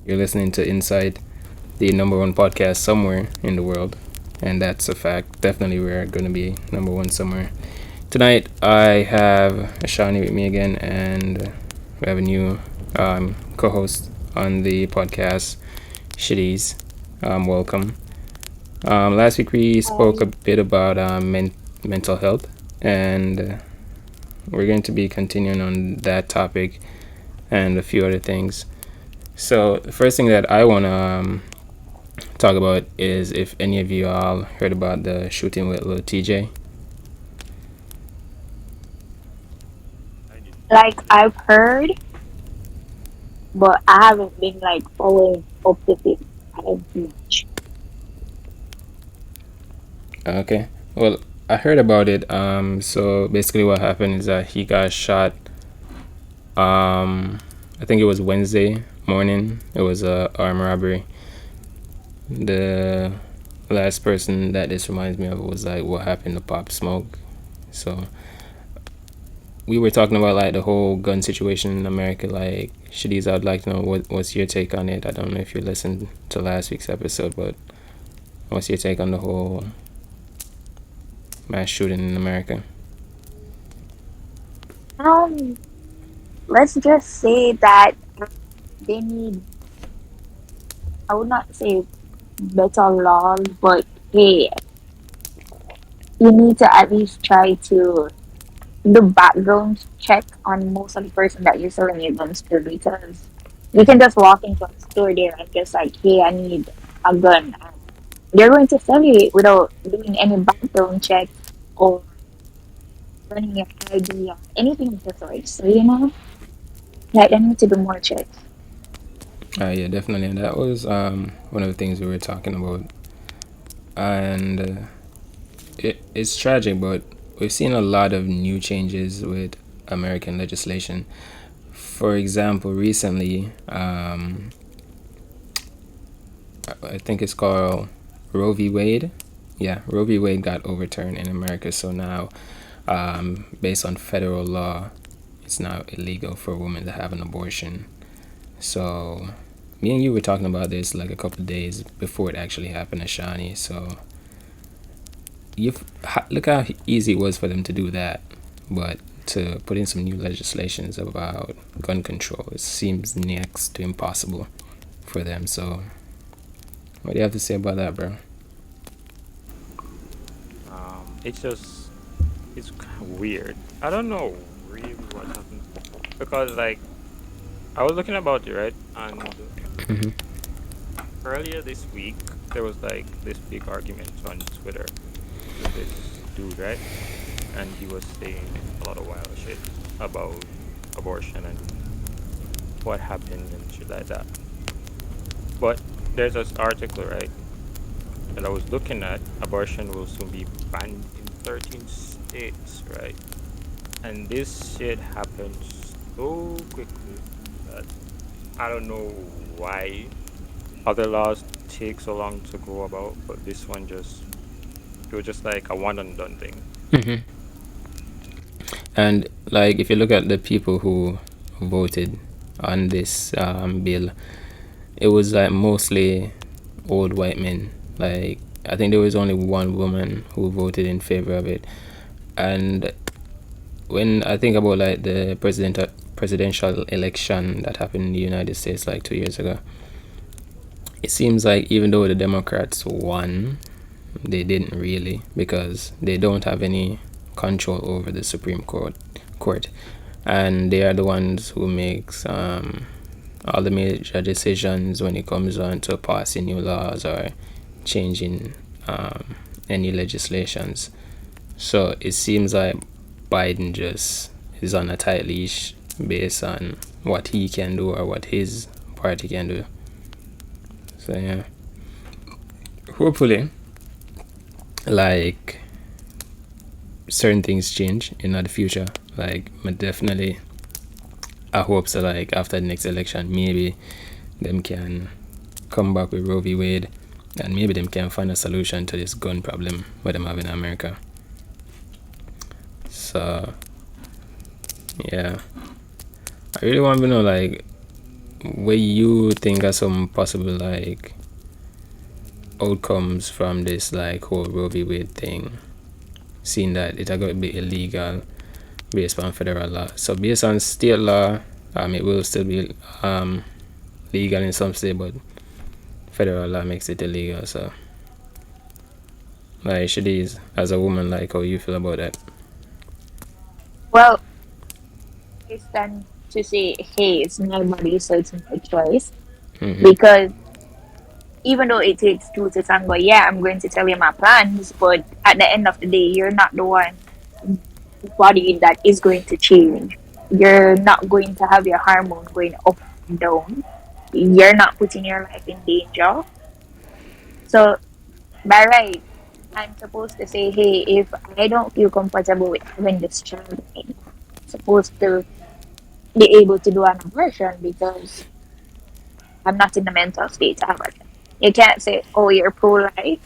You're listening to Inside, the number one podcast somewhere in the world. And that's a fact. Definitely, we're going to be number one somewhere. Tonight, I have Ashani with me again, and we have a new co host on the podcast, Shitties. Welcome. Last week, we spoke a Um, bit about mental health, and we're going to be continuing on that topic and a few other things. So, the first thing that I want to talk about is if any of you all heard about the shooting with little TJ. like I've heard, but I haven't been like following up with it as much. Okay. Well, I heard about it. So basically, what happened is that he got shot. I think it was Wednesday morning. It was a armed robbery. The last person that this reminds me of was like what happened to Pop Smoke. So we were talking about like the whole gun situation in America. Like, Shadiz, I'd like to know what's your take on it. I don't know if you listened to last week's episode, but what's your take on the whole mass shooting in America? Um, let's just say that they need, I would not say better laws, but hey, you need to at least try to do background check on most of the person that you're selling your guns to, because you can Mm-hmm. just walk into a store there and just like, hey, I need a gun. And they're going to sell you it without doing any background check or running your ID or anything of the sort. So, like, I need to do more checks. Yeah, definitely. And that was one of the things we were talking about, and it's tragic, but we've seen a lot of new changes with American legislation. For example, recently, I think it's called Roe V Wade. Yeah, Roe V Wade got overturned in America, so now, based on federal law, it's now illegal for a woman to have an abortion. So, me and you were talking about this like a couple of days before it actually happened to Shani. So, look how easy it was for them to do that, but to put in some new legislations about gun control, it seems next to impossible for them. So, what do you have to say about that, bro? It's just it's kind of weird. I don't know really what happened because like I was looking about it, right, and Mm-hmm. earlier this week there was like this big argument on Twitter with this dude, right, and he was saying a lot of wild shit about abortion and what happened and shit like that. But there's this article, right, that I was looking at. Abortion will soon be banned in 13 states, right? And this shit happens so quickly that I don't know why other laws take so long to go about, but this one just it was just like a one and done thing. Mm-hmm. And like, if you look at the people who voted on this bill, it was like mostly old white men. Like, I think there was only one woman who voted in favor of it. And when I think about like the presidential election that happened in the United States like 2 years ago, it seems like even though the Democrats won, they didn't really, because they don't have any control over the Supreme Court, and they are the ones who makes all the major decisions when it comes on to passing new laws or changing any legislations. So it seems like Biden just is on a tight leash based on what he can do or what his party can do. So yeah, hopefully, like, certain things change in the future. Like, but definitely, I hope so. Like, after the next election, maybe them can come back with Roe v Wade, and maybe them can find a solution to this gun problem what them have in America. So yeah, I really want to know, like, what you think are some possible like outcomes from this like whole Roe v Wade thing, seeing that it going to be illegal based on federal law. So based on state law, it will still be legal in some state, but federal law makes it illegal. So like Shadiz, as a woman, like how you feel about that? Well, it's then to say, hey, it's my body, so it's my choice. Mm-hmm. Because even though it takes two to tango, yeah, I'm going to tell you my plans, but at the end of the day, you're not the one body that is going to change. You're not going to have your hormone going up and down. You're not putting your life in danger. So by right, I'm supposed to say, hey, if I don't feel comfortable with having this child, I'm supposed to be able to do an abortion because I'm not in the mental state to have a child. You can't say, oh, you're pro-life,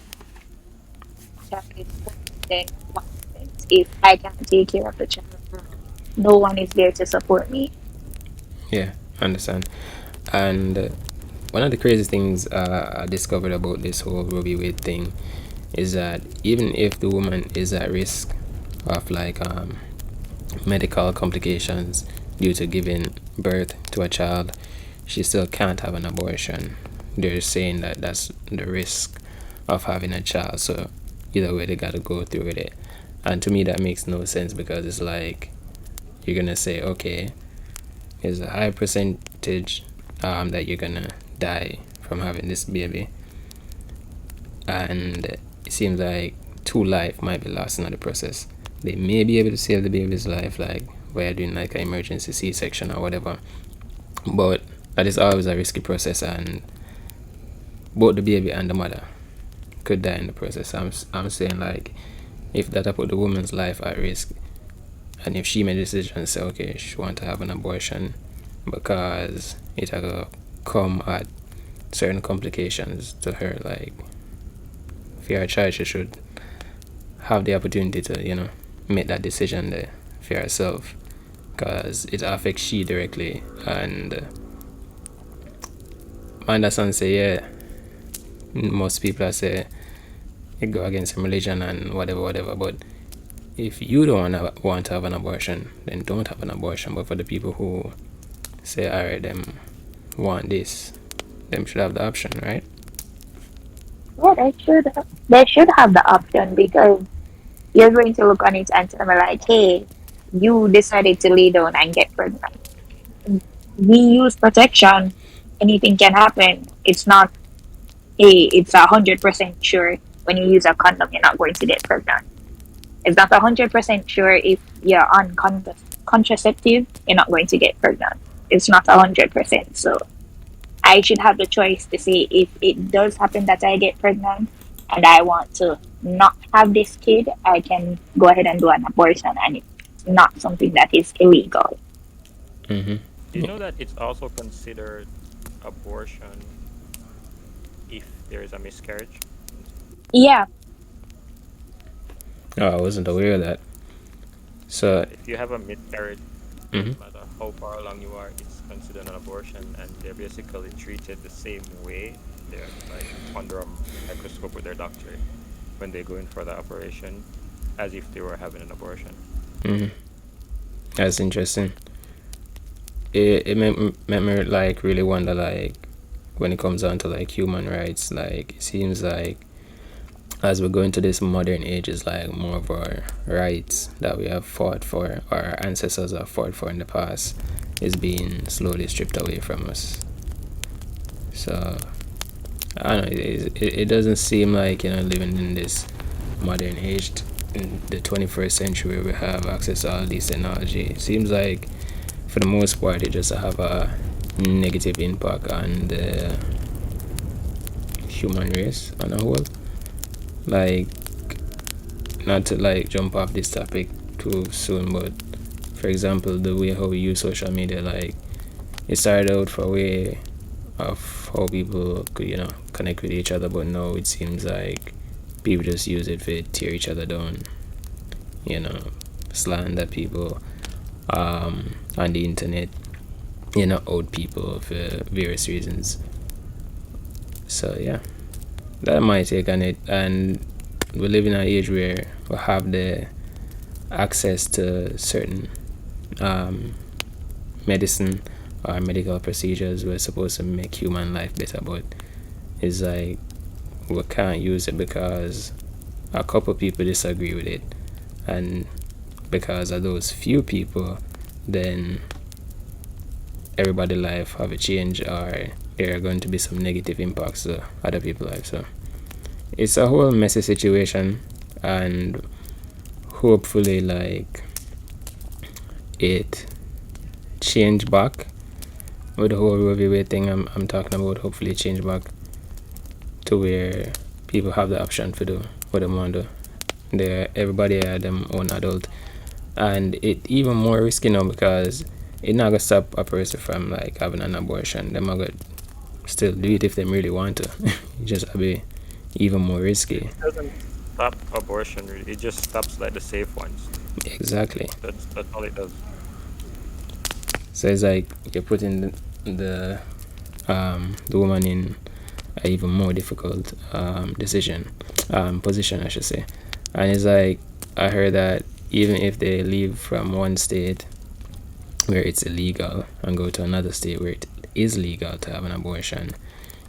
child is born, then what happens if I can't take care of the child? No one is there to support me. Yeah, understand. And one of the crazy things I discovered about this whole Roe v Wade thing is that even if the woman is at risk of like medical complications due to giving birth to a child, she still can't have an abortion. They're saying that that's the risk of having a child. So either way, they gotta go through with it. And to me, that makes no sense because it's like you're gonna say, okay, there's a high percentage that you're gonna die from having this baby, and it seems like two life might be lost in the process. They may be able to save the baby's life, like by doing like an emergency C-section or whatever, but that is always a risky process, and both the baby and the mother could die in the process. I'm saying like if that put the woman's life at risk, and if she made a decision and say okay she want to have an abortion because it will come at certain complications to her, like for her child she should have the opportunity to make that decision there for herself because it affects she directly. And Anderson say yeah, most people say it go against religion and whatever, but if you don't want to have an abortion, then don't have an abortion. But for the people who say alright, them want this, them should have the option, right? Yeah, they should have the option because you're going to look on it and tell me like, hey, you decided to lay down and get pregnant. We use protection. Anything can happen. It's not it's 100% sure when you use a condom you're not going to get pregnant. It's not 100% sure if you're on contraceptive you're not going to get pregnant. It's not 100%. So I should have the choice to say if it does happen that I get pregnant and I want to not have this kid, I can go ahead and do an abortion and it's not something that is illegal. Mm-hmm. Do you know that it's also considered abortion if there is a miscarriage? Yeah, Oh, I wasn't aware of that. So, If you have a miscarriage, mm-hmm. doesn't matter how far along you are, it's considered an abortion, and they're basically treated the same way. They're like under a microscope with their doctor when they go in for the operation, as if they were having an abortion. Mm-hmm. That's interesting. It made me like really wonder like when it comes down to like human rights, like it seems like as we go into this modern age is like more of our rights that we have fought for, or our ancestors have fought for in the past, is being slowly stripped away from us. So I don't know, it doesn't seem like living in this modern age in the 21st century where we have access to all this technology. It seems like for the most part it just have a negative impact on the human race on a whole. Like, not to like jump off this topic too soon, but for example the way how we use social media, like it started out for a way of how people could connect with each other, but now it seems like people just use it to tear each other down, you know slander people on the internet, old people for various reasons. So yeah, that's my take on it. And we live in an age where we have the access to certain medicine or medical procedures we're supposed to make human life better, but it's like we can't use it because a couple people disagree with it, and because of those few people, then everybody life have a change, or there are going to be some negative impacts to other people's life. So it's a whole messy situation, and hopefully like it change back with the whole Roe V Wade thing I'm talking about. Hopefully change back to where people have the option to do what they want to do. Everybody are them own adult, and it even more risky now because it not gonna stop a person from like having an abortion. Them are gonna still do it if they really want to. It just be even more risky. It doesn't stop abortion, really. It just stops like the safe ones. Exactly. That's all it does. So it's like you're putting the woman in an even more difficult position, I should say. And it's like I heard that even if they leave from one state where it's illegal and go to another state where it is legal to have an abortion,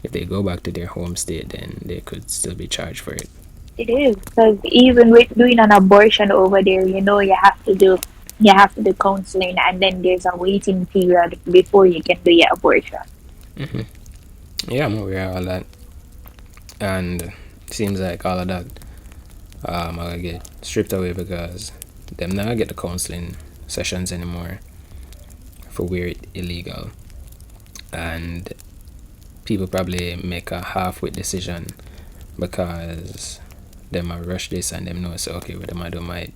if they go back to their home state, then they could still be charged for it. It is because even with doing an abortion over there, you have to do counseling, and then there's a waiting period before you can do your abortion. Yeah, I'm aware of all that, and it seems like all of that are gonna get stripped away because them not get the counseling sessions anymore for where it illegal, and people probably make a half-wit decision because them a rush this and them know so okay what them I do might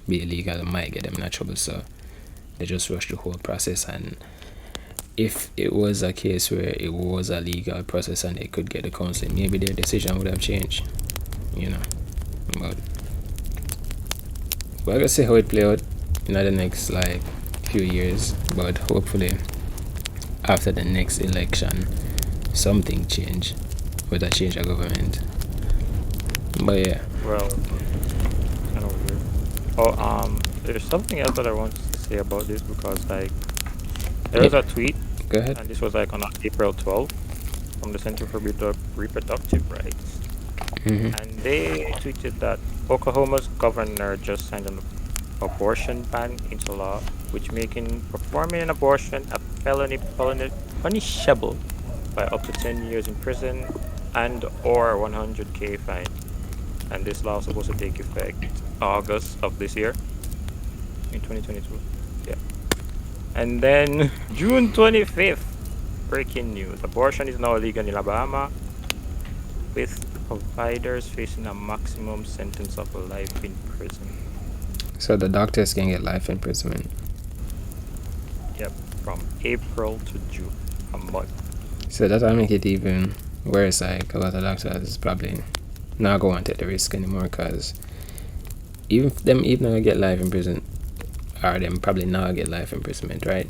be illegal, might get them in trouble, so they just rush the whole process. And if it was a case where it was a legal process and they could get the counseling, maybe their decision would have changed, you know. But we're gonna see how it play out in the next like few years, but hopefully after the next election something change with a change of government. But yeah. Well, kind of weird. Oh, there's something else that I want to say about this because like there was a tweet, Go ahead. and this was like on April 12th from the Center for Reproductive Rights, Mm-hmm. and they tweeted that Oklahoma's governor just signed an abortion ban into law, which making performing an abortion a felony punishable by up to 10 years in prison and or 100K fine. And this law is supposed to take effect August of this year, in 2022. Yeah. And then June 25th, breaking news: abortion is now illegal in Alabama, with providers facing a maximum sentence of life in prison. So the doctors can get life imprisonment. Yep, from April to June, a month. So that'll make it even worse. Like a lot of doctors probably not going to take the risk anymore because even if them even gonna get life in prison, or them probably not get life imprisonment, right?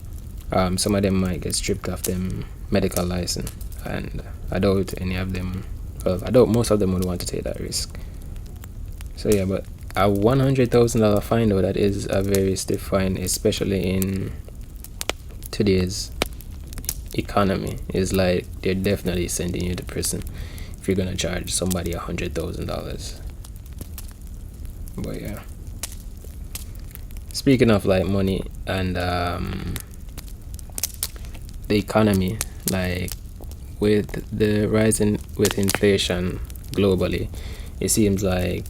Some of them might get stripped of them medical license, and I doubt any of them. Well, I doubt most of them would want to take that risk. So yeah, but a $100,000 fine though, that is a very stiff fine, especially in today's economy. Is like they're definitely sending you to prison if you're gonna charge somebody $100,000. But yeah, speaking of like money and the economy, like with the rising with inflation globally, it seems like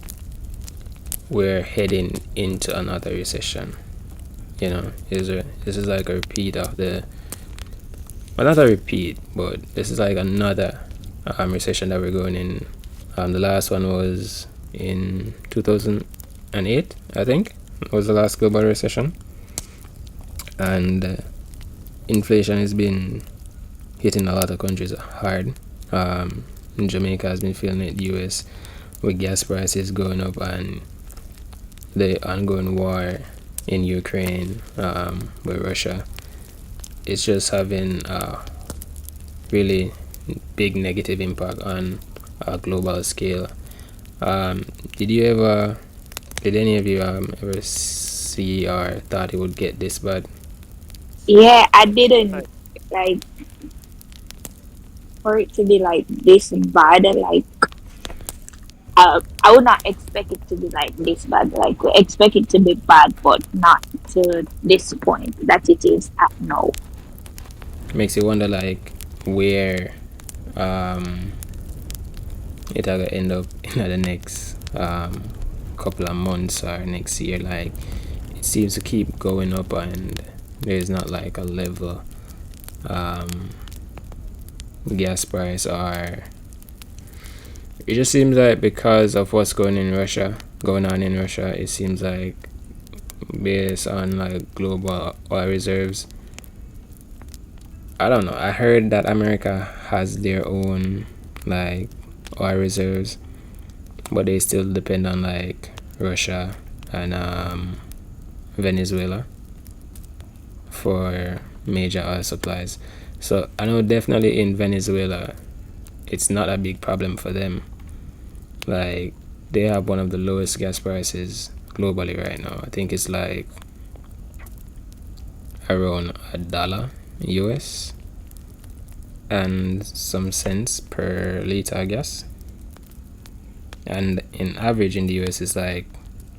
we're heading into another recession. You know, this is like a repeat of the, well, not a repeat, but this is like another recession that we're going in. The last one was in 2008, I think, was the last global recession, and inflation has been hitting a lot of countries hard. Jamaica has been feeling it, the US with gas prices going up and the ongoing war in Ukraine with Russia. it's just having really big negative impact on a global scale. Um, did you ever, did any of you ever see or thought it would get this bad? Yeah, I Like, didn't like for it to be like this bad. Like, I would not expect it to be like this bad. Like, we expect it to be bad, but not to this point that it is at now. Makes you wonder like where um it will end up in the next couple of months or next year. Like it seems to keep going up and there's not like a level um gas price, or it just seems like because of what's going on in Russia, it seems like based on like global oil reserves. I don't know. I heard that America has their own like oil reserves, but they still depend on like Russia and Venezuela for major oil supplies. So I know definitely in Venezuela, it's not a big problem for them. Like they have one of the lowest gas prices globally right now. I think it's like around $1 US and some cents per liter, I guess. And in average in the US is like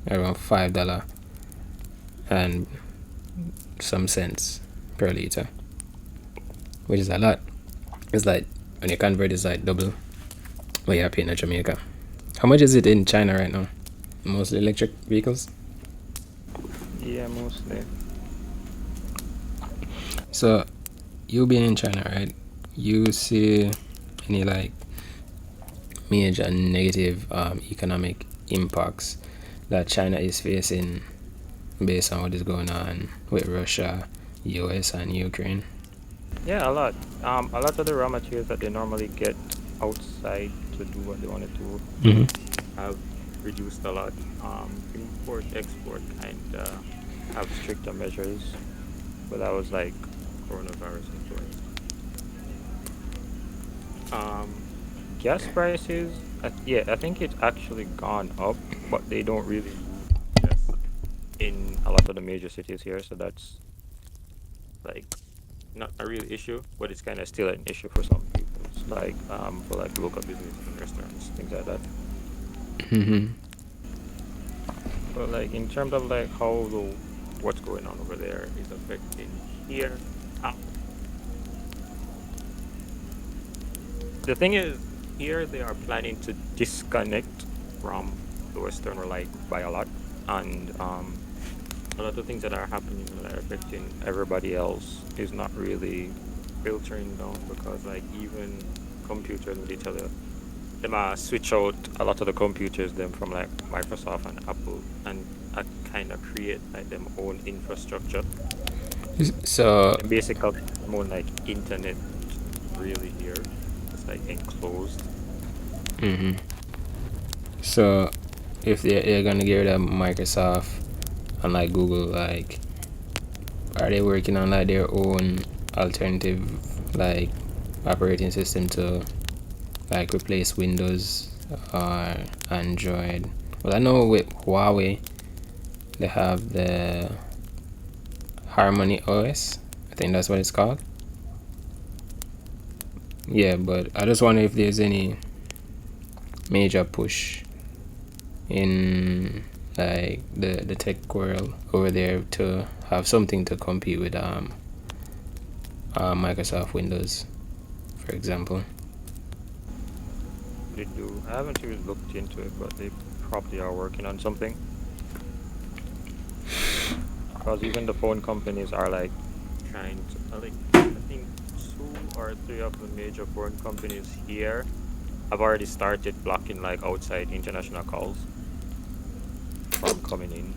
around $5 and some cents per liter, which is a lot. It's like when you convert, it's like double what you're paying in Jamaica. How much is it in China right now? Mostly electric vehicles. yeah, mostly. So you being in China, right? You see any like major negative economic impacts that China is facing based on what is going on with Russia, US, and Ukraine? Yeah, a lot. A lot of the raw materials that they normally get outside to do what they want to do Mm-hmm. have reduced a lot. Import, export kind of have stricter measures, but that was like coronavirus influence. Um, Gas prices, yeah, I think it's actually gone up, but they don't really use gas in a lot of the major cities here, so that's like not a real issue, but it's kind of still an issue for some people. It's like for like local businesses and restaurants, things like that. Mm-hmm. But like in terms of like how the what's going on over there is affecting here, um, the thing is here they are planning to disconnect from the Western or like by a lot, and a lot of things that are happening that are affecting everybody else is not really filtering down because like even computers when they tell you them switch out a lot of the computers them from like Microsoft and Apple and kind of create like them own infrastructure So, and basically more like internet really here. It's like enclosed. mm-hmm. So if they're gonna get rid of Microsoft and like Google, like are they working on like their own alternative like operating system to like replace Windows or Android? Well, I know with Huawei they have the Harmony OS. I think that's what it's called. Yeah, but I just wonder if there's any major push in like the tech world over there to have something to compete with Microsoft Windows, for example. They do. I haven't really looked into it, but they probably are working on something. Because even the phone companies are like trying to, like, I think two or three of the major phone companies here have already started blocking like outside international calls from coming in.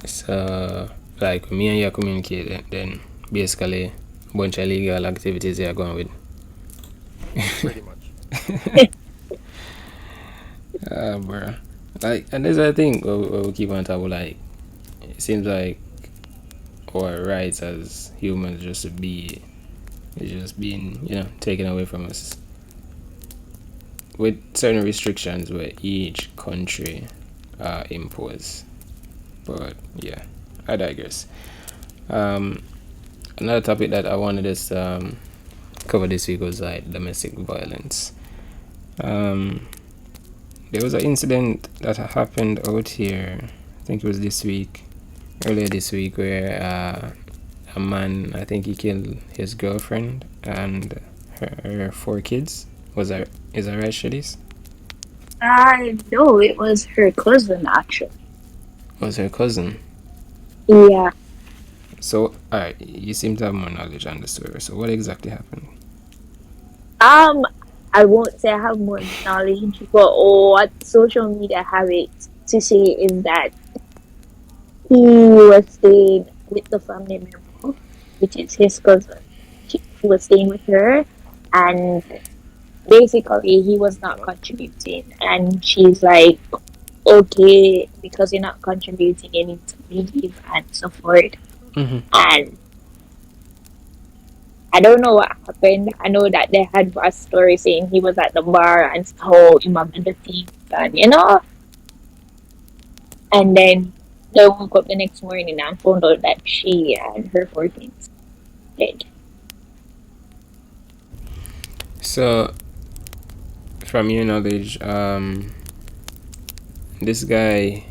So like me and you communicate, then basically a bunch of illegal activities they are going with. Pretty much. Bro. Like, and there's a thing we keep on talking, like it seems like our rights as humans just to be is just being taken away from us with certain restrictions where each country impose. But yeah, I digress. um Another topic that I wanted to cover this week was like domestic violence. um there was an incident that happened out here, I think it was this week, earlier this week, where a man, I think he killed his girlfriend and her four kids. Is that right, Shadis? I know it was her cousin actually. Was her cousin. Yeah. So, alright, you seem to have more knowledge on the story. So, what exactly happened? Um, I won't say I have more knowledge, but what social media have it to say is that he was staying with the family member, which is his cousin. He was staying with her, and basically he was not contributing. And she's like, okay, because you're not contributing, you need to leave and so forth. Mm-hmm. And I don't know what happened. I know that they had a story saying he was at the bar and so him up the things and and then they woke up the next morning and found out that she and her 14 dead. So, from your knowledge, this guy,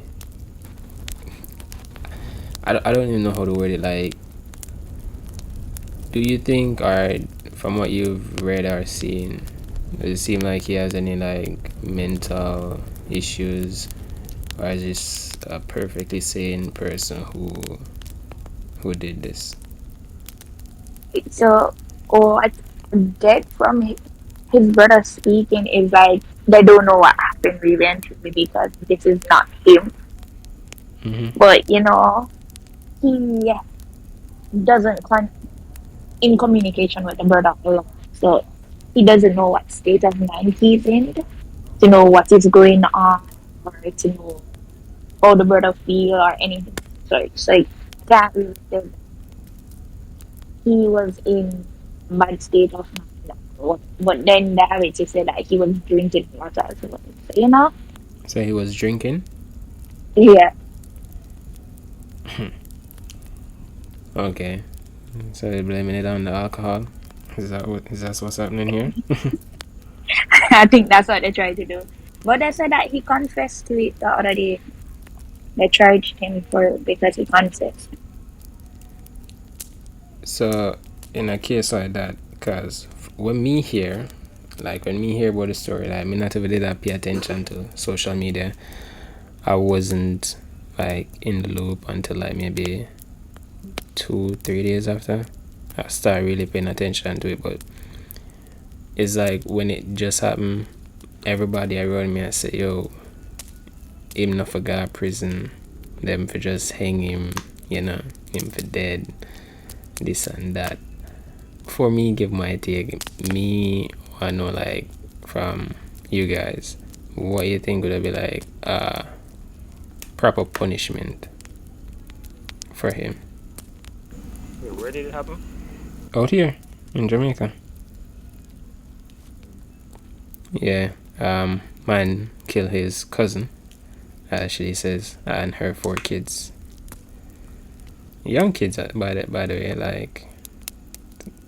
I don't even know how to word it. Like, do you think, or from what you've read or seen, does it seem like he has any like mental issues, or is this a perfectly sane person who did this? So, what I get from his brother speaking is like they don't know what happened really and truly because this is not him. Mm-hmm. But he doesn't in communication with the brother a lot. So he doesn't know what state of mind he's in to know what is going on or to know how the brother feel or anything. So it's like can't really say he was in bad state of mind. But then they have it to say that he was drinking water as well. So, So he was drinking. yeah. Okay. So they're blaming it on the alcohol. Is that what's happening here? I think that's what they tried to do. But they said that he confessed to it the other day. They charged him for it because he confessed. So in a case like that, because when me hear about the story, like me not even did I pay attention to social media. I wasn't like in the loop until like maybe 2-3 days after I start really paying attention to it. But it's like when it just happened, everybody around me I say, yo, him not for God prison, them for just hang him, him for dead, this and that. For me, give my take. Me, I know like from you guys, what you think would be like proper punishment for him Wait, where did it happen? out here in Jamaica? Yeah, man killed his cousin, as she says, and her 4 kids. Young kids, by the way, like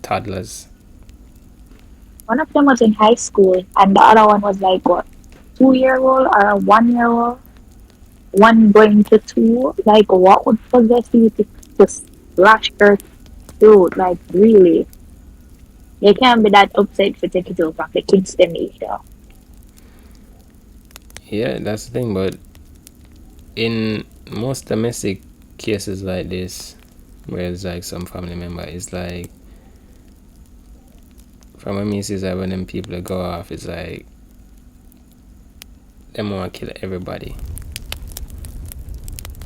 toddlers. One of them was in high school, and the other one was like what, 2 year old or a 1 year old. One going to two. Like, what would possess you to slash her throat? Like, really? They can't be that upset for taking it over the Kingston either. Yeah, that's the thing. But in most domestic cases like this, where it's like some family member, it's like from a missus that when them people go off, it's like them want to kill everybody.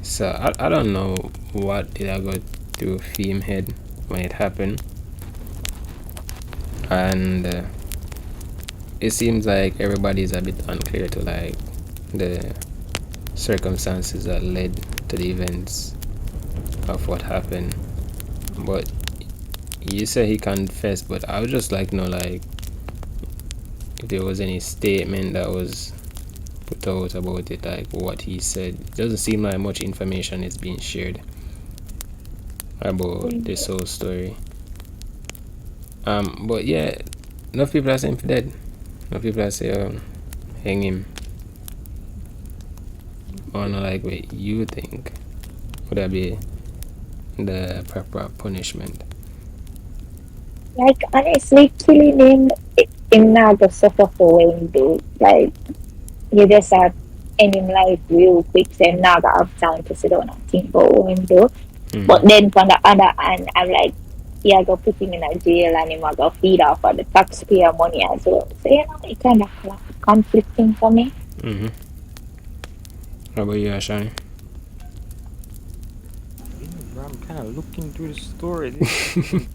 So I don't know what did I go through Theme head when it happened, and it seems like everybody's a bit unclear to like the circumstances that led to the events of what happened. But you say he confessed, but I would just like to know, like, if there was any statement that was put out about it, like what he said. It doesn't seem like much information is being shared about this whole story. But yeah, enough people are saying for dead. Enough people are saying hang him. I wanna like what you think. Would that be the proper punishment? Like honestly, killing him not go suffer for what he do. Like you just have end him life real quick, so him not gonna have time to sit down and think about what him do. But Mm-hmm. then from the other hand, I'm like, yeah, go put him in a jail and him go feed off of the taxpayer money as well. So you know, it kind of conflicting for me. Mm-hmm. How about you, Ashani? Yeah, bro, I'm kind of looking through the story. This is getting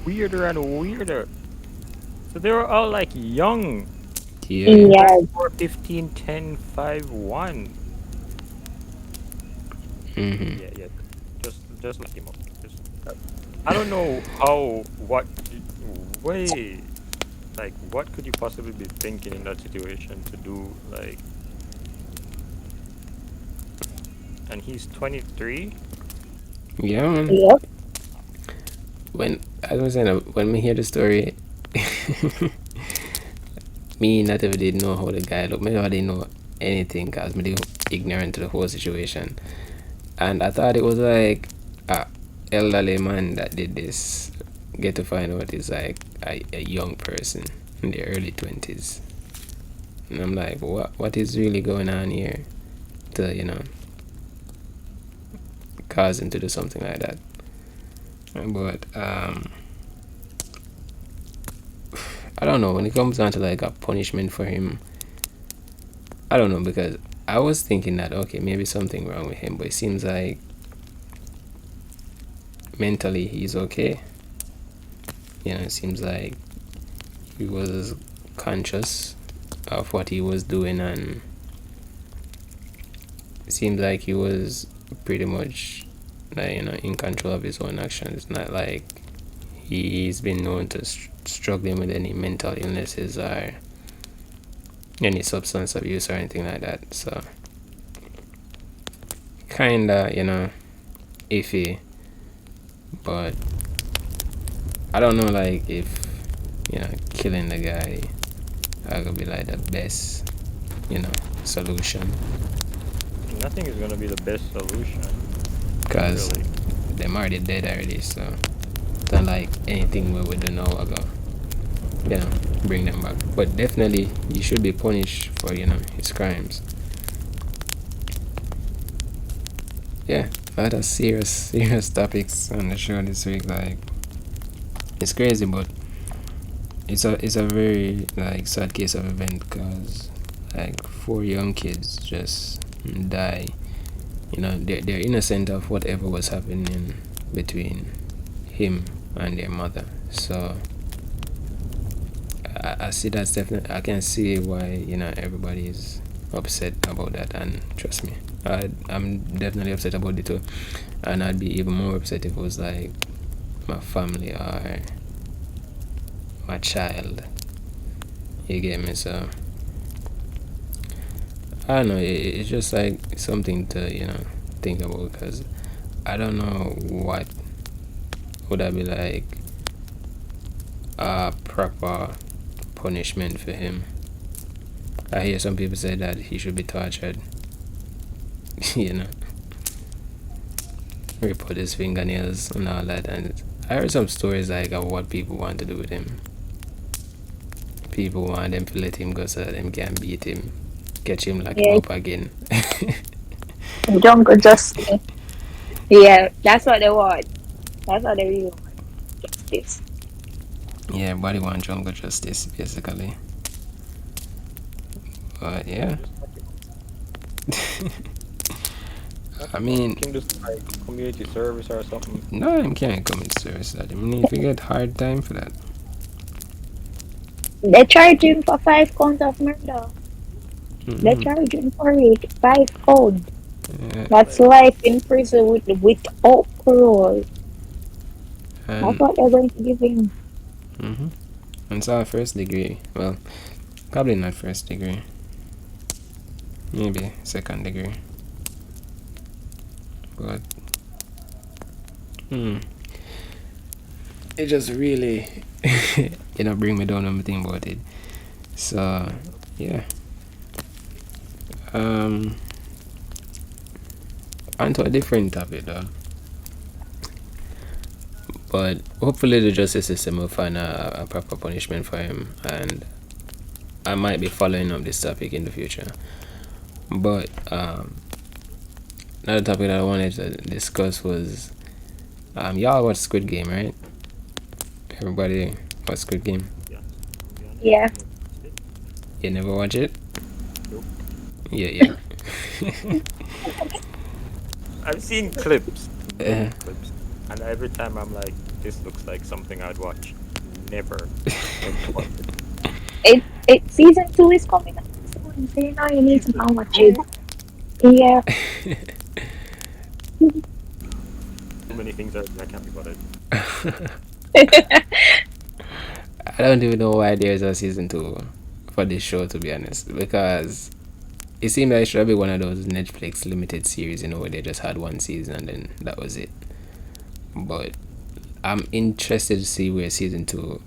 weirder and weirder. So they were all like young. Yeah. Yeah, 24, 15, 10, 5, 1. Mm-hmm. Yeah, yeah. Just look him up. Just, I don't know wait. Like, what could you possibly be thinking in that situation to do, like, and he's 23? Yeah, man. yep, When I was saying, when we hear the story, me not ever did know how the guy looked. Me never did know anything because me did ignorant to the whole situation. And I thought it was like a elderly man that did this. Get to find out it's like a young person in their early 20s. And I'm like, what is really going on here to, cause him to do something like that? But I don't know, when it comes down to like a punishment for him, I don't know, because I was thinking that okay, maybe something wrong with him, but it seems like mentally he's okay. It seems like he was conscious of what he was doing, and it seems like he was pretty much like in control of his own actions. It's not like he's been known to struggling with any mental illnesses or any substance abuse or anything like that. So kinda iffy, but I don't know like if killing the guy are gonna be like the best solution, Nothing is gonna be the best solution, because really. them already dead already. So it's not like anything we would do now ago bring them back. But definitely he should be punished for his crimes. Yeah, a lot of serious topics on the show this week. Like, it's crazy, but it's a very like sad case of event, because like four young kids just die. They're innocent of whatever was happening between him and their mother. So I see that's definitely, I can see why everybody is upset about that. And trust me, I'm definitely upset about it too. And I'd be even more upset if it was like my family or my child. You get me? So I don't know. It's just like something to think about, because I don't know what would I be like a proper punishment for him. I hear some people say that he should be tortured. you know, rip out his fingernails and all that. And I heard some stories like of what people want to do with him. People want them to let him go so that them can beat him, catch him, lock him yeah, up again. jungle justice. Yeah, that's what they want. That's what they really want. Justice. Yeah, everybody want jungle justice, basically. But yeah, Just like him. I You mean, can do some, like, community service or something. no, him can't commit suicide. I mean, if you get hard time for that. They charge him for 5 counts of murder. They Mm-hmm. charge him for it. 5 count. Yeah, That's Like, life in prison without parole. That's And what they're going to give him. mm-hmm. And so first degree. Well, probably not first degree. Maybe second degree. But it just really bring me down when I think about it. So yeah. Um onto a different topic though. But hopefully the justice system will find a proper punishment for him, and I might be following up this topic in the future. But another topic that I wanted to discuss was y'all watch Squid Game, right? Everybody watch Squid Game. To be honest, Yeah. I never watched it. You never watch it? Nope. Yeah, yeah. I've seen clips, Uh, many clips, and every time I'm like, this looks like something I'd watch. Never, ever watch it. It season 2 is coming up soon, so you know you need to go Season watch it. 2? Yeah. So many things I can't be bothered. I don't even know why there's a season 2 for this show, to be honest, because it seemed like it should be one of those Netflix limited series, where they just had one season and then that was it. But I'm interested to see where season 2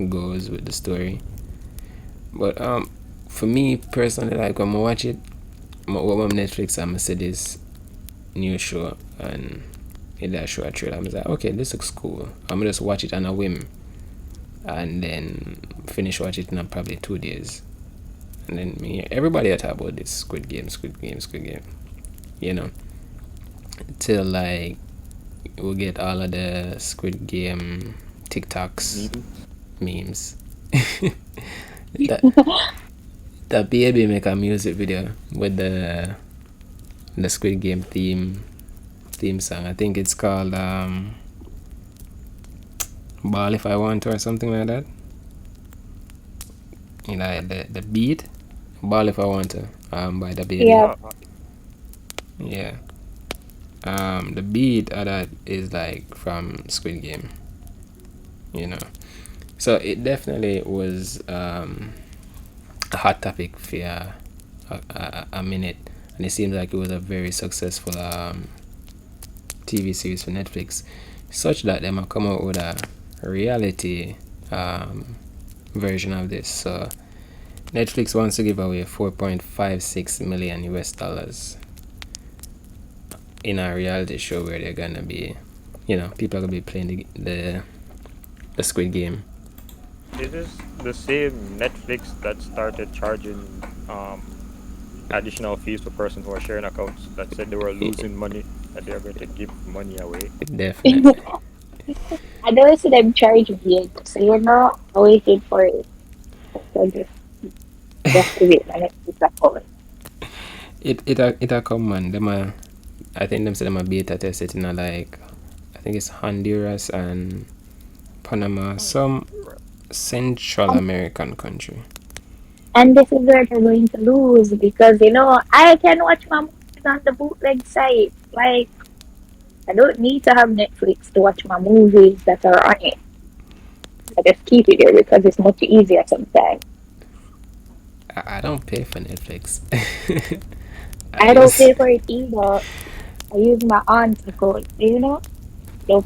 goes with the story. But for me personally, like when I watch it, what on Netflix, I'm gonna see this new show and in that show a trailer, I'm like, okay, this looks cool. I'm gonna just watch it on a whim, and then finish watch it in probably 2 days. And then everybody talk about this Squid Game, till like we'll get all of the Squid Game TikToks memes. that that baby make a music video with the Squid Game theme song. I think it's called Ball If I Want to or something like that. The beat Ball If I Want to by the baby. Yeah. Yeah. The beat of that is like from Squid Game. So it definitely was a hot topic for a minute, and it seems like it was a very successful TV series for Netflix, such that they might come out with a reality version of this. So Netflix wants to give away 4.56 million US dollars in a reality show where they're gonna be, people are gonna be playing the Squid Game. Is this the same Netflix that started charging additional fees for persons who are sharing accounts that said they were losing money, that they are going to give money away? Definitely. I don't see them charging yet, so I waited for it. So just give it my Netflix account. It a come, man. I think them say them a beta test it in I think it's Honduras and Panama, some Central American country. And this is where they're going to lose because I can watch my movies on the bootleg site. Like I don't need to have Netflix to watch my movies that are on it. I just keep it there because it's much easier sometimes. I don't pay for Netflix. I don't pay for it either. I use my aunt's account, don't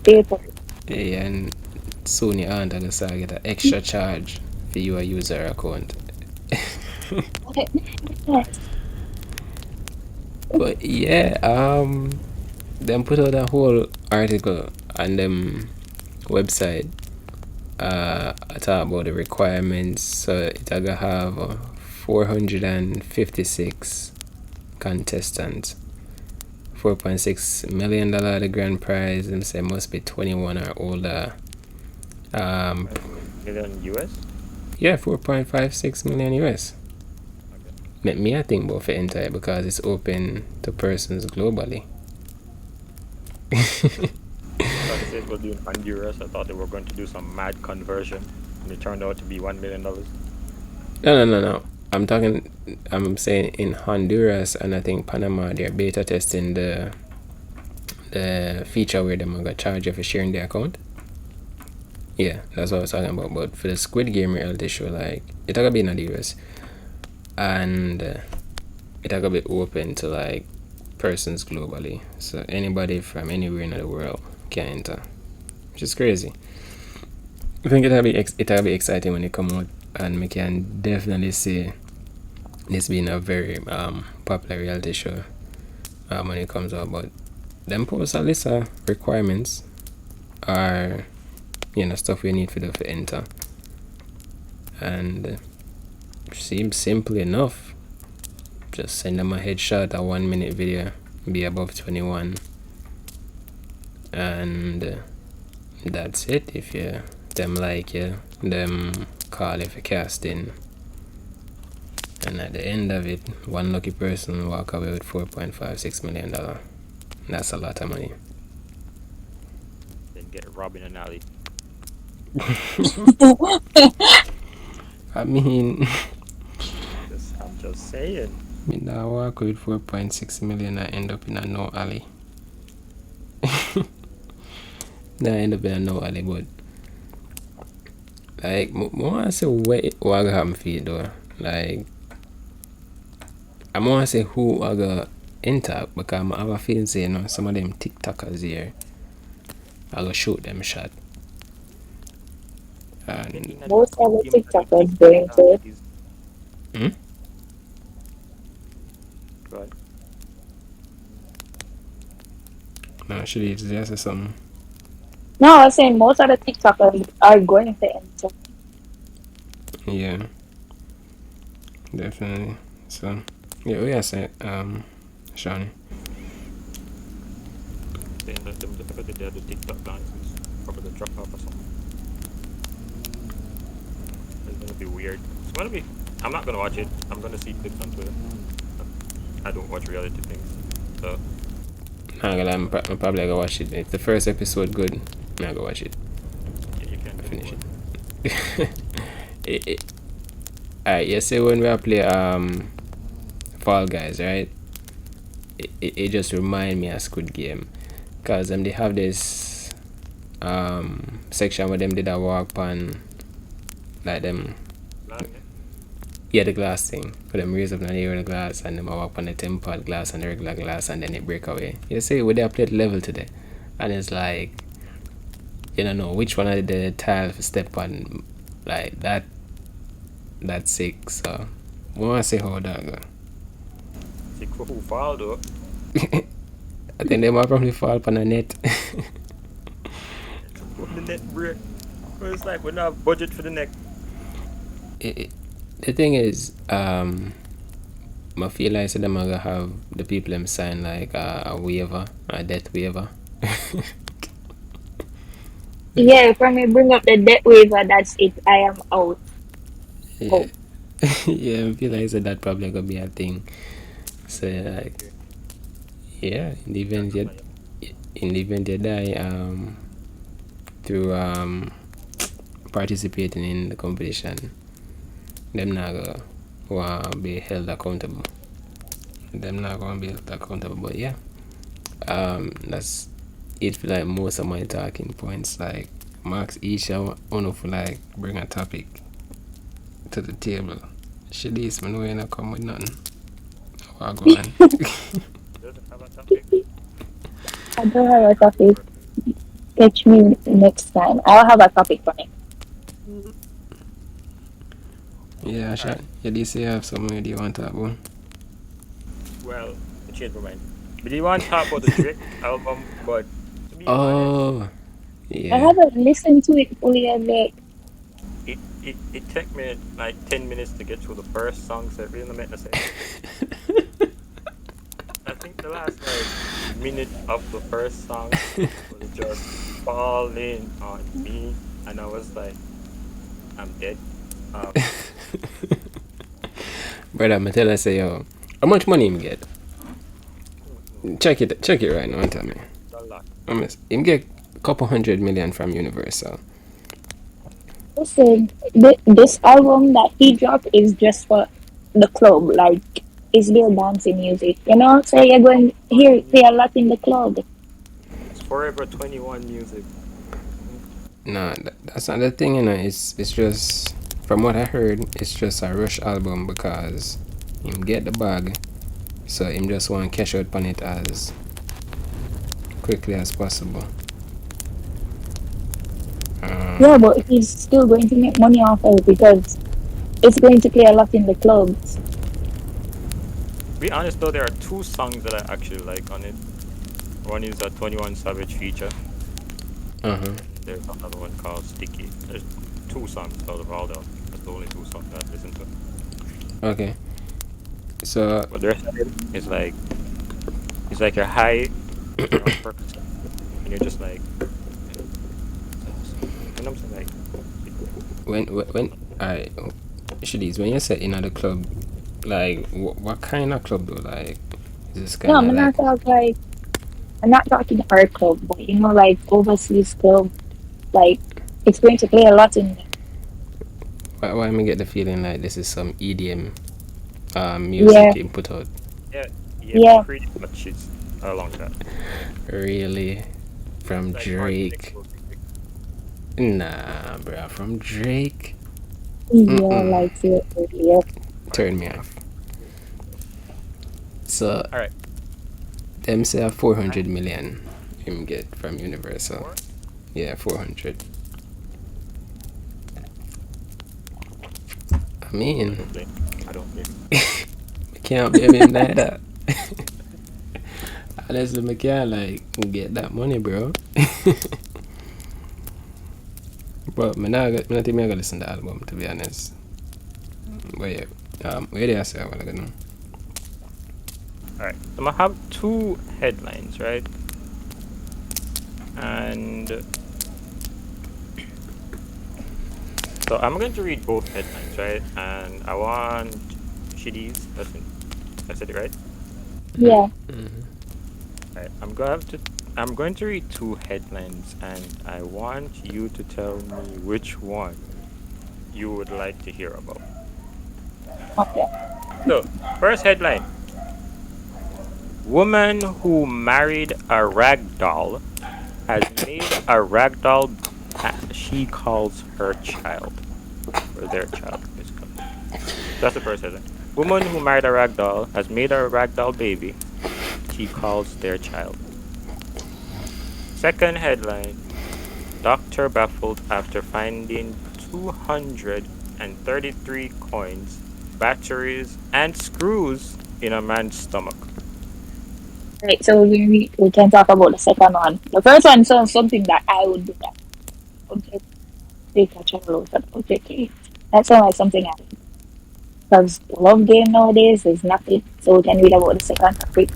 pay for it. Yeah, and soon your aunt gonna start get an extra charge for your user account. But yeah, them put out a whole article on them website talk about the requirements. So it gonna have 456 contestants, $4.6 million the grand prize. Them say must be 21 or older. Million US? Yeah, 4.56 million US. Okay. Make me I think about for entire because it's open to persons globally. I thought they said it was doing Honduras. I thought they were going to do some mad conversion, and it turned out to be $1 million. No. I'm saying in Honduras and I think Panama they're beta testing the the feature where them gonna charge you for sharing the account. Yeah, that's what I was talking about. But for the Squid Game reality show, like it gonna be in the US, and it gonna be open to like persons globally, so anybody from anywhere in the world can enter, which is crazy. I think it'll be exciting when it come out, and we can definitely see this being a very popular reality show when it comes out. But them post a list of requirements are stuff we need for the to enter, and seems simple enough. Just send them a headshot, a 1 minute video, be above 21, and that's it. If you them like you, them call if you casting, and at the end of it, one lucky person walk away with $4.56 million. That's a lot of money. Then get robbed in an alley. I mean, I'm just saying. me now walk with 4.6 million. I end up in a no alley. Now I end up in a no alley, but like, I say what happen for you though. Like, I want to say who I gonna enter, because I have a feeling say, some of them TikTokers here, I gonna shoot them shot. And Most of the TikTokers going to it. hmm? But No, actually, it's just something. No, I was saying most of the TikTokers are going to enter. Yeah, definitely. So, yeah, we are set. Shawnee. then let them look at the TikTok dances. Probably drop off or something. It's gonna be weird. It's gonna be. I'm not gonna watch it. I'm gonna see clips on Twitter. I don't watch reality things, so I'm probably gonna watch it. If the first episode good, I'm gonna go watch it. yeah, you can Finish it. it. Alright, you see when we play Fall Guys, right? It just remind me of Squid Game, cause they have this section where them did a walk on, like them, yeah, the glass thing. For them raise up and the glass, and them walk on the 10 pot glass and the regular glass, and then it break away. You see, we they played level today, and it's like, you don't know which one of the tile step on, like that. That's sick. So, I wanna see how that go. See who fall though. I think they might probably fall upon a net. Put the net break. But it's like we don't have budget for the neck. The thing is, I feel like so them gonna have the people them sign like a waiver, a death waiver. Yeah, if I may bring up the debt waiver, that's it. I am out. Yeah. Yeah, I feel like so that probably gonna be a thing. So like, yeah, in the event you die, through participating in the competition, them not gonna be held accountable. Them not gonna be held accountable. But yeah, that's it for like most of my talking points. Like, Max each one of like bring a topic to the table. Shadis, man, we ain't come with nothing. I'll go on. Doesn't have a topic. I don't have a topic. Catch me next time. I'll have a topic for it. Yeah, Shad. Yeah, this you have something do you want to talk about? Well, I changed my mind. But do you want to talk about the Drake album? But to be honest, Oh, I yeah. haven't listened to it fully yet. it took me like 10 minutes to get through the first song, so it really meant to say. I think the last like minute of the first song was just falling on me, and I was like, I'm dead. Brother, I'm tell us say, yo, how much money him get? Check it right now and tell me. A lot. Him get a couple 100 million from Universal. Listen, this album that he dropped is just for the club. Like, it's their dancing music. You know, so you're going to hear a lot in the club. Forever 21 music. No, that's not the thing, you know. It's just from what I heard, it's just a rush album because him get the bag, so him just want to cash out on it as quickly as possible. Yeah, but he's still going to make money off of it because it's going to play a lot in the clubs. Be honest though, there are two songs that I actually like on it. One is a 21 Savage feature, Uh huh. and there's another one called Sticky. There's two songs out of all them. That's the only two songs that I listen to. Okay. So But the rest of it is like, it's like you're high, you're on Percocet, and you're just like, you know what I'm saying? Like, when I Shadis, when you say in the club, like what kind of club though? Like is this No, kind of like I'm not talking art club, but like overseas club, like it's going to play a lot in there. why am I get the feeling like this is some EDM Yeah, music input out? yeah, yeah, yeah. pretty much it's along that. Really? It's From like more Drake? electro music. Nah, bro. From Drake? Yeah, Mm-mm. like yeah. Alright, Turn me like, off. So alright. them say a And 400 million him get from Universal. four? Yeah, 400. I I mean, don't blame. I don't blame. I can't blame him neither. Honestly, I can't like get that money, bro. But me not think me gonna listen to the album to be honest. But yeah, where did I say I wanna go now? Alright, so I have two headlines, right? And so I'm going to read both headlines, right? And I want Shidis. Listen, I said it right. Yeah. Alright, I'm going to read two headlines, and I want you to tell me which one you would like to hear about. Okay. So, first headline: Woman who married a rag doll has made a rag doll she calls her child, or their child, basically. That's the first headline. Woman who married a rag doll has made a rag doll baby she calls their child. Second headline: Doctor baffled after finding 233 coins, batteries, and screws in a man's stomach. Right, so we can talk about the second one. The first one sounds something that I would do that. Okay, take a child out. Okay. That sounds like something I would. Because the love game nowadays is nothing. So we can read about the second topic.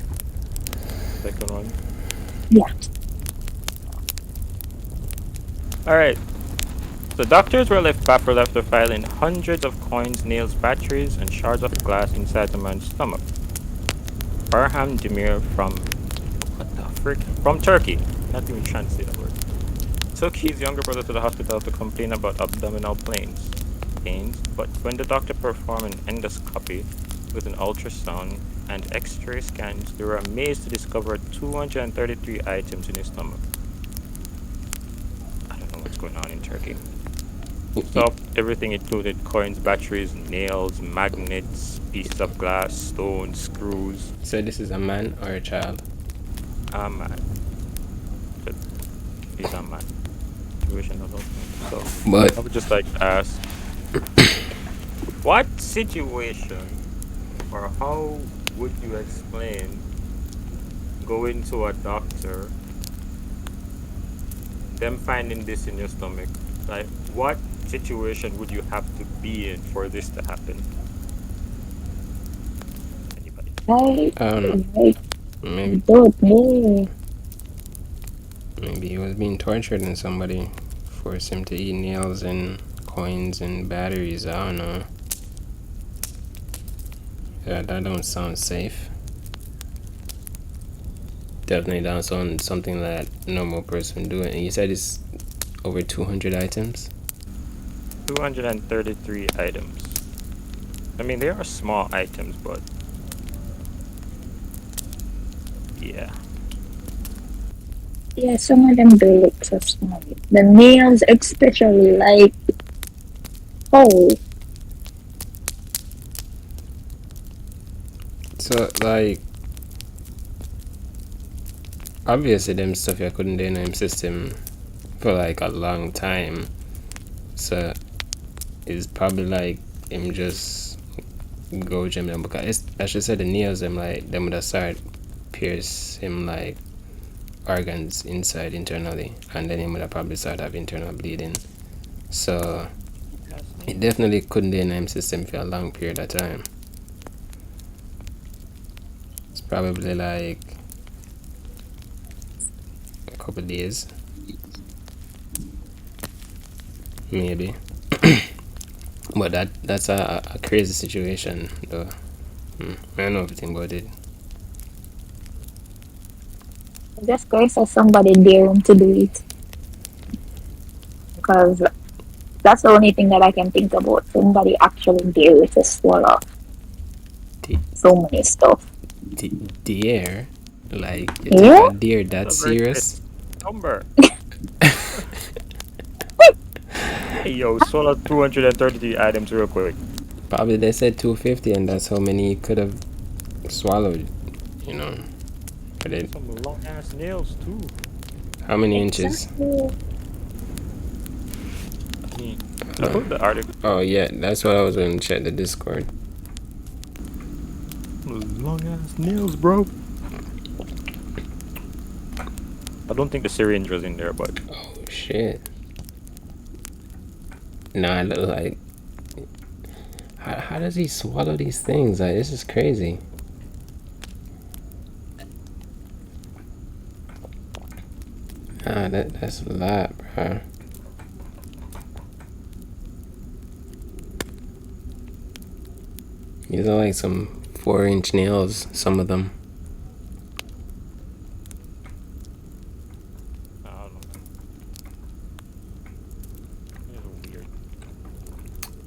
Second one. Yeah. All right. So doctors were left baffled after finding hundreds of coins, nails, batteries, and shards of glass inside the man's stomach. Farham Demir from what the frick? From Turkey. Not even translate that word. Took his younger brother to the hospital to complain about abdominal pains, but when the doctor performed an endoscopy with an ultrasound and X-ray scans, they were amazed to discover 233 items in his stomach. I don't know what's going on in Turkey. So everything included coins, batteries, nails, magnets, pieces of glass, stones, screws. So this is a man or a child? Man. So he's a man. Situation of those things. So But I would just like to ask, what situation or how would you explain going to a doctor, them finding this in your stomach? Like, what situation would you have to be in for this to happen? Anybody? I maybe don't know. maybe he was being tortured and somebody forced him to eat nails and coins and batteries. I don't know. Yeah, that don't sound safe. Definitely don't sound something that a normal person do. And you said it's over 200 items. 233 items. I mean, they are small items, but yeah. Yeah, some of them do look so small. The nails, especially, like, oh, So like obviously them stuff you couldn't do in him system for like a long time. So it's probably like him just go gym them because it's, I should say the nails them like them would have start pierce him like organs inside internally, and then he would have probably start have internal bleeding. So That's it nails. definitely couldn't be in him system for a long period of time. It's probably like a couple days, maybe. But that's a crazy situation though. I don't know everything about it. just grace of somebody daring to do it. Because that's the only thing that I can think about. Somebody actually dare to swallow The, so many stuff. the, the air, like you take Yeah, a deer That's that a very serious. crazy number. Hey, yo, swallow 233 items real quick. Probably they said 250, and that's how many he could have swallowed. You know, but it, Some long ass nails, too. how many inches? exactly. I mean, I Uh, put the article. oh yeah, that's what I was going to check the Discord. Long ass nails, bro. I don't think the syringe was in there, but Oh shit. Nah, it look like. How does he swallow these things? Like this is crazy. Ah, that's a lot, bro. These are like some 4-inch nails. Some of them. I don't know, man. It's weird.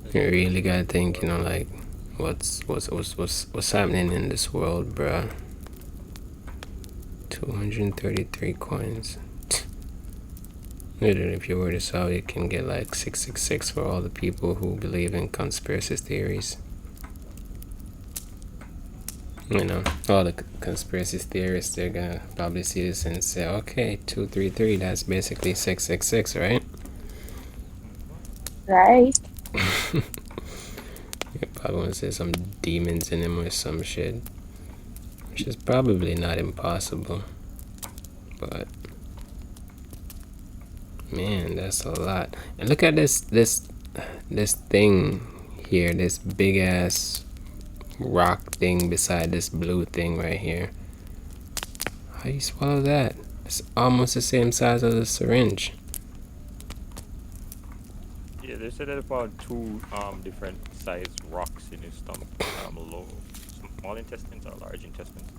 It's You weird. really gotta think, you know, like what's happening in this world, bruh. 233 coins. Literally, if you were to sell, you can get like 666 for all the people who believe in conspiracy theories. You know, all the conspiracy theorists, they're gonna probably see this and say, okay, 233, that's basically 666, right? Mhm. Right? You probably want to say some demons in him or some shit, which is probably not impossible. But man, that's a lot. And look at this thing here, this big ass rock thing beside this blue thing right here. How you swallow that? It's almost the same size as a syringe. Yeah, they said that they found two different size rocks in his stomach. Low, small intestines or large intestines.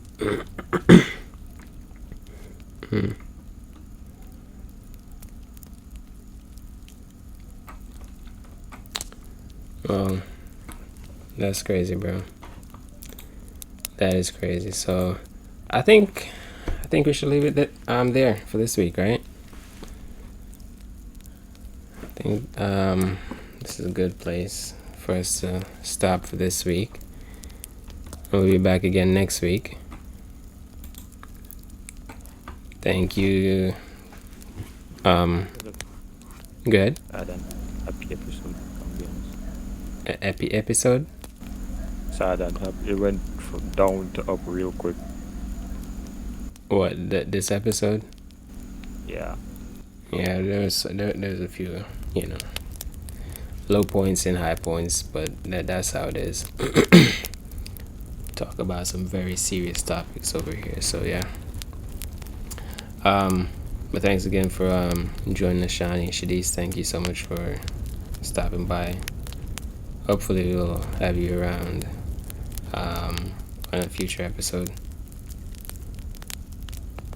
Well, that's crazy, bro. That is crazy. So, I think we should leave it there for this week, right? I think this is a good place for us to stop for this week. We'll be back again next week. Thank you. It was Good. sad and happy episode, I'm be honest. Episode. Sad and happy. It went from down to up real quick. What? This episode? Yeah. Yeah, there's a few, you know, low points and high points, but that's how it is. Talk about some very serious topics over here. So yeah. But thanks again for joining us, Shani. Shadiz, thank you so much for stopping by. Hopefully we'll have you around on a future episode.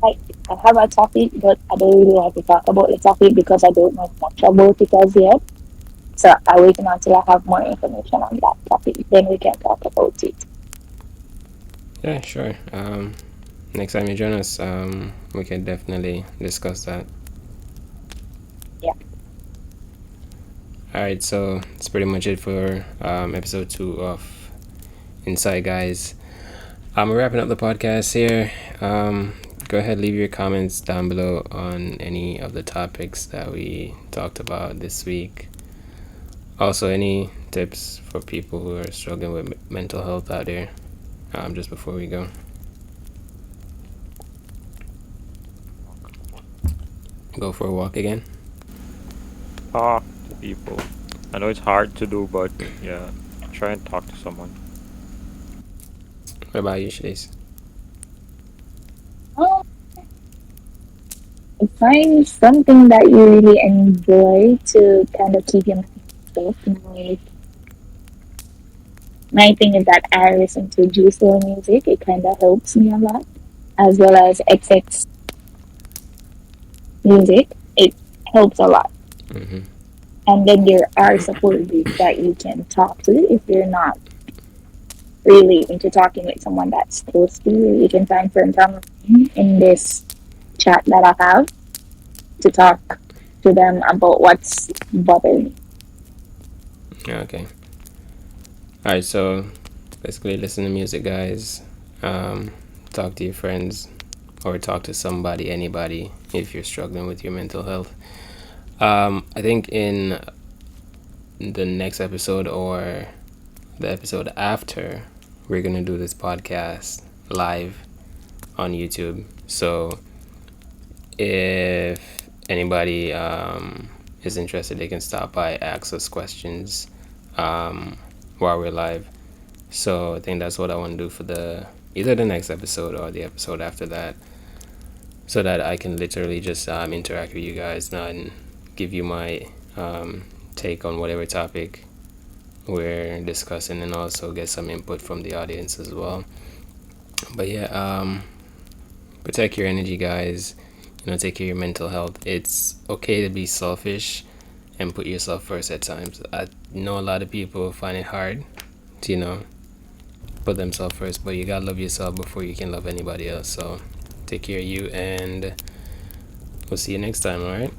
Like, I have a topic, but I don't really want to talk about the topic because I don't know much about it as yet. So I wait until I have more information on that topic, then we can talk about it. Yeah, sure. next time you join us, we can definitely discuss that. Yeah. All right, so that's pretty much it for episode 2 of Inside Guys. We're wrapping up the podcast here. Go ahead, leave your comments down below on any of the topics that we talked about this week. Also, any tips for people who are struggling with mental health out there, just before we go. Go for a walk again. Talk to people. I know it's hard to do, but yeah, try and talk to someone. What about you, Chase? Oh, find something that you really enjoy to kind of keep your mind off. My thing is that I listen to juicy music. It kind of helps me a lot, as well as XX music. It helps a lot. Mm-hmm. And then there are support groups that you can talk to if you're not really into talking with someone that's close to you. You can find friends online in this chat that I have to talk to them about what's bothering me. Okay. All right. So basically, listen to music, guys. Talk to your friends, or talk to somebody, anybody, if you're struggling with your mental health. I think in the next episode or the episode after, we're gonna do this podcast live on YouTube. So if anybody is interested, they can stop by, ask us questions while we're live. So I think that's what I want to do for either the next episode or the episode after that, so that I can literally just interact with you guys and give you my take on whatever topic we're discussing, and also get some input from the audience as well. But yeah, protect your energy, guys. Take care of your mental health. It's okay to be selfish and put yourself first at times. I know a lot of people find it hard to put themselves first, but you gotta love yourself before you can love anybody else. So take care of you, and we'll see you next time. All right.